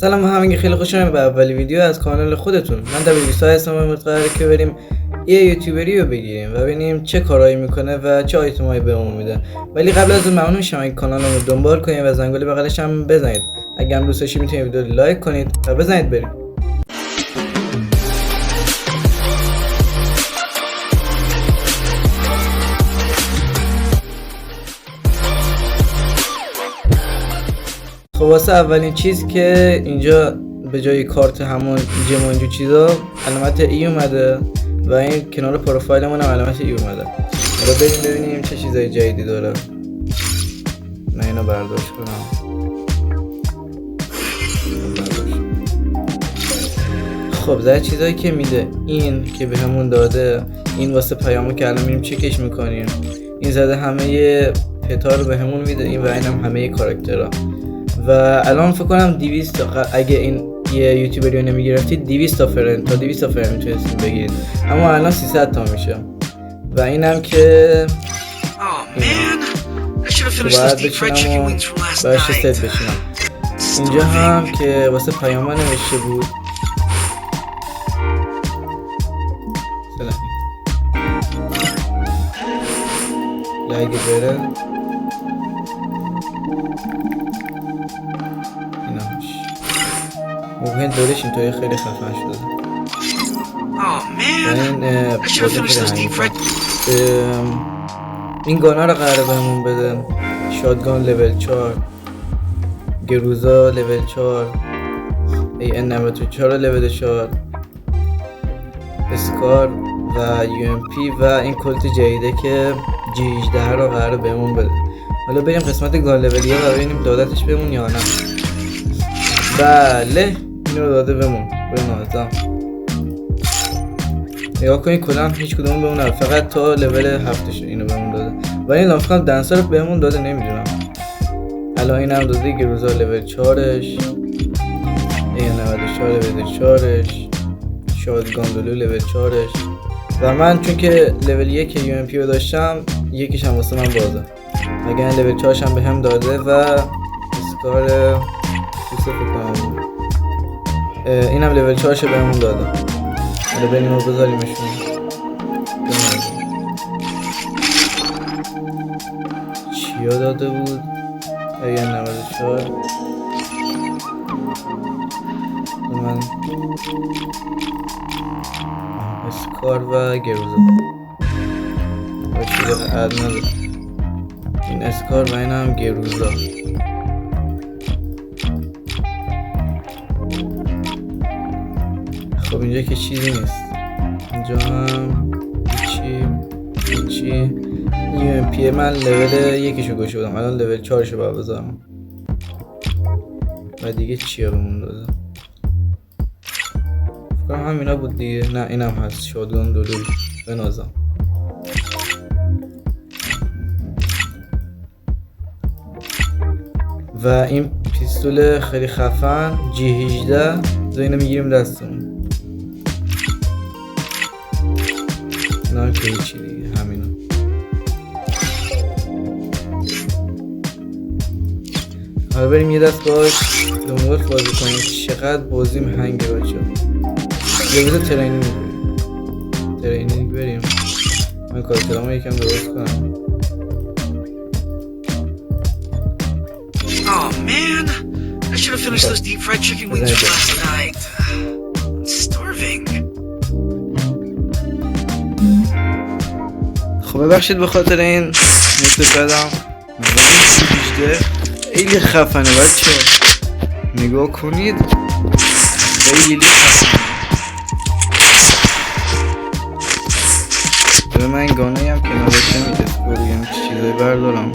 سلام همگی، خیلی خوشحالم به اولین ویدیو از کانال خودتون. من دبیرسا هستم و قراره که بریم یه یوتیوبری رو بگیریم و ببینیم چه کارهایی میکنه و چه آیتمایی بهمون میده. ولی قبل از اون ممنون میشم اگه کانالمو دنبال کنید و زنگوله بغلش هم بزنید. اگه هم دوست داشتید میتونید ویدیو رو لایک کنید و بزنید بریم. خب واسه اولین چیز که اینجا به جای کارت همون جیم و اینجور چیزا علامت ای اومده و این کنار پروفایلمون هم علامت ای اومده. حالا بریم ببینیم چه چیزای جدیدی داره. من اینو برداشت کنم. خب زای چیزایی که میده این که به همون داده، این واسه پیامو که الان میریم چکش میکنیم. این زده همه پتا رو به همون میده، این و این هم همه کاراکترها. و الان فکر کنم 200 تا اگه این یه یوتیوبری رو نمیگرفتید 200 تا فرند تا 200 تا فرند میتونستید بگیرید، اما الان 300 تا میشه. و اینم که باید بچینم و باید ست بچینم. اینجا هم که واسه پیاما نوشته بود لایک بره ممکن دورش اینطوری خیلی خفن شده. این گانا رو قراره بهمون بده. شاتگان لول 4، گروزا لول 4، AN94 لول 4، اسکار و UMP و این کلت جدیده که G18 رو قراره بهمون بده. حالا بریم قسمت گان لولی ها و ببینیم دادتش بهمون یا نه. بله اینو داده بهمون نازم. نگاه کنید کلا هیچ کدوم بهمون فقط تا لول 7 اینو بهمون داده. ولی این لافکام دنسر رو بهمون داده نمیدونم. الان اینم داده گروزا لول 4ش، A94 لول 4ش، شاتگان لول 4ش و من چون که لول 1 UMP رو داشتم یکیش هم واسه من بازه. اگه این لول 4ش هم بهم داده و اسکار کنم. اینم لول 4ش بهمون داده. حالا بریم و بذاریمشون. چیا داده بود؟ AN94 من اسکار و گروزا و چیز عد نداره. این اسکار و این هم گروزا. خب اینجا که چیزی نیست. اینجا هم هیچی. UMP من لول 1 گوشه بودم، الان لول 4 باید بذارم. و دیگه چیه بهمون داده؟ فکرم همینا بود دیگه. نه اینم هست، شاتگان دولول بنازم. و این پیستول خیلی خفن G18 دو اینو میگیریم دستمون. نه که هیچی دیگه همینا. حالا بریم یه دست باش دنبال بازی کنیم. چقدر بازیم هنگه بچه. یه بزر ترینینگ بریم. من کارترامو یکم درست کنم. Oh man, I should have finished those deep fried chicken wings from last night. I'm starving. خب ببخشید به خاطر این نکته بدم. ولی خیلی خفنه بچه. نگاه کنید خیلی خفنه. به من گانه هم کنارشه میده اسکوریم چیزایی بردارم.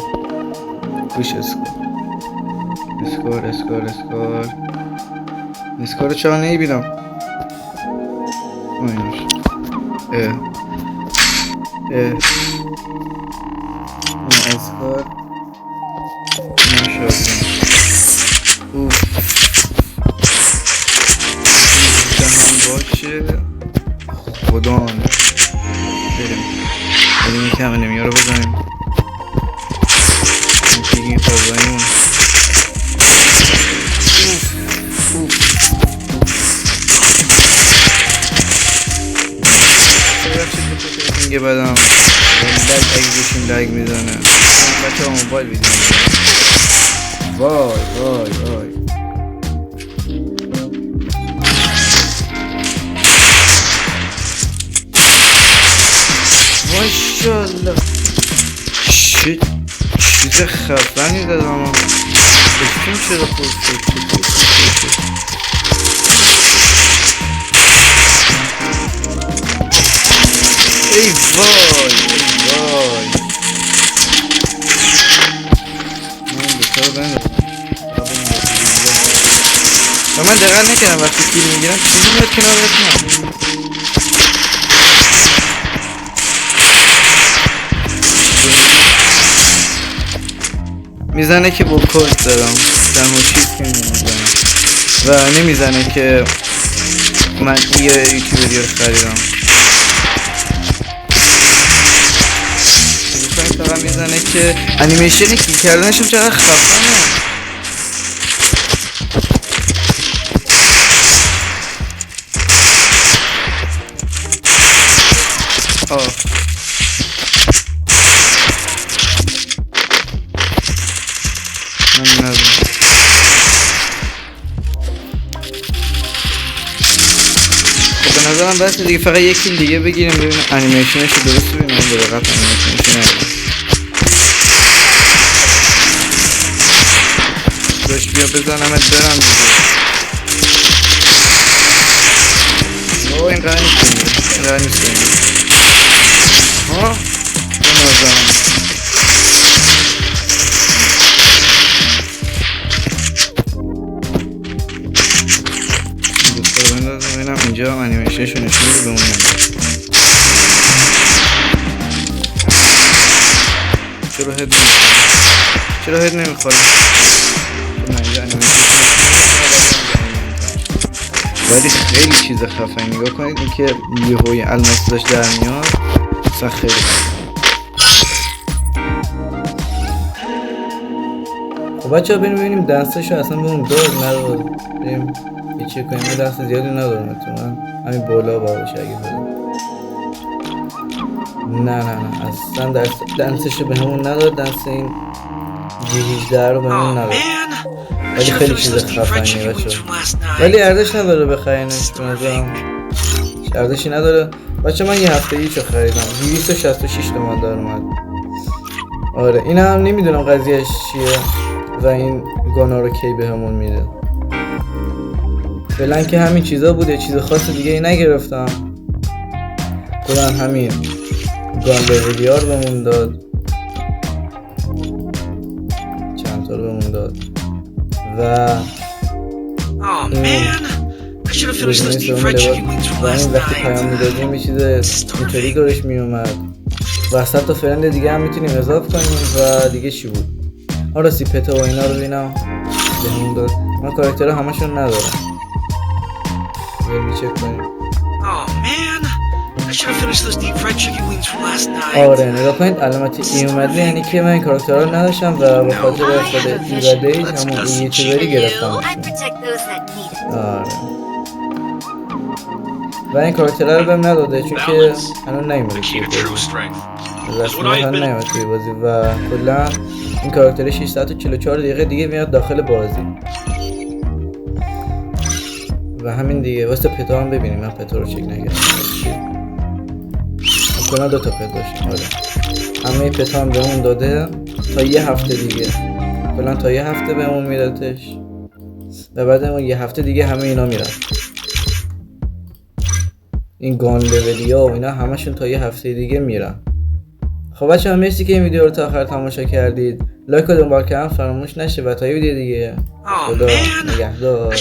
گوش اسکار رو چرا نمیبینم؟ اینوش این اسکار نشاردیم. دهان باشه خدان. بریم یکی همه نمیاره بزنیم. این تازاییمون اگه بدم لگ اگه گوشیم لگ میزنه بچه ها موبایل ویدیو میزنه. وای وای وای ماشالله چیز خفنی دادم اما بسیم چرا خود شد ای وای ای وای من بسار بندازم و من دقیق نکردم وقتی کیل میگیرم چیزی میاد کنار بکنم میزنه که با کلت دارم تنها چیز که میزنه و نمیزنه که من یه یوتیوبری رو خریدم فقط میزنه که انیمیشنی که کردنشون چقدر خفنه به نظرم بس دیگه فقط یکی دیگه بگیریم ببینیم انیمیشنش رو درست ببینیم به دقت انیمیشنش ندارم داشت بیا بزنمت برم دیگه اوه این قرار نیست کنیم این قرار نیست کنیم ها بنازم ببینم اینجا انیمیشنشو نشون بده بمونم چرا هد نمیخوره من اینجا انیمیشنشو ولی خیلی چیز خفنی نگاه کنید اینکه یهوی الماس داشت در میاد اصلا خیلی خب بچه ها بریم ببینیم دستشو اصلا به اون دار ندار بریم یه چه کنیم یه دست زیادی ندارم اتمن همین بالا باشه اگه دارم نه اصلا دستشو به همون ندار دست این G18 رو به همون ندار ولی خیلی چیز خفنیه بچه ولی ارزش نداره بخرینش به نظرم ارزشی نداره بچه من یه هفته ایچو خریدم 266 تومن دار اومد آره این هم نمیدونم قضیهش چیه و این گانا رو کی به همون میده فعلا که همین چیزا بود یه چیز خاص دیگه ای نگرفتم کلا همین گان لولیار بهمون داد چند تا رو بهمون داد و این وقتی پیام میدادیم یه چیز اینطوری دارش میومد و 100 تا فرند دیگه هم میتونیم اضافه کنیم و دیگه چی بود آره سیپتا و اینا رو ببینم بهمون داد من کاراکترها همشون ندارم بریم چک کنیم آره نگاه کنید علامت ای اومده یعنی که من این کاراکترها رو نداشتم و به خاطر خود ایراده‌اش همون این یوتیوبری گرفتم آره و این کاراکترها رو بهم نداده چون که هنوز نیومده توی بازی رسمی هنوز نیومده توی بازی و کلا این کاراکتر 644 دقیقه دیگه میاد داخل بازی و همین دیگه واسه پتا هم ببینیم من پتا رو چک نگردم کلا 2 تا پتا داشتیم آره همه پتا هم بهمون داده تا یه هفته دیگه کلا تا یه هفته بهمون میدادش و بعد اون یه هفته دیگه همه اینا میرن این گان لولیا و اینا همشون تا یه هفته دیگه میرن خب بچه‌ها مرسی که این ویدیو رو تا آخر تماشا کردید لایک و دنبال کردن فراموش نشه و تا یه ویدیو دیگه خدا نگهدار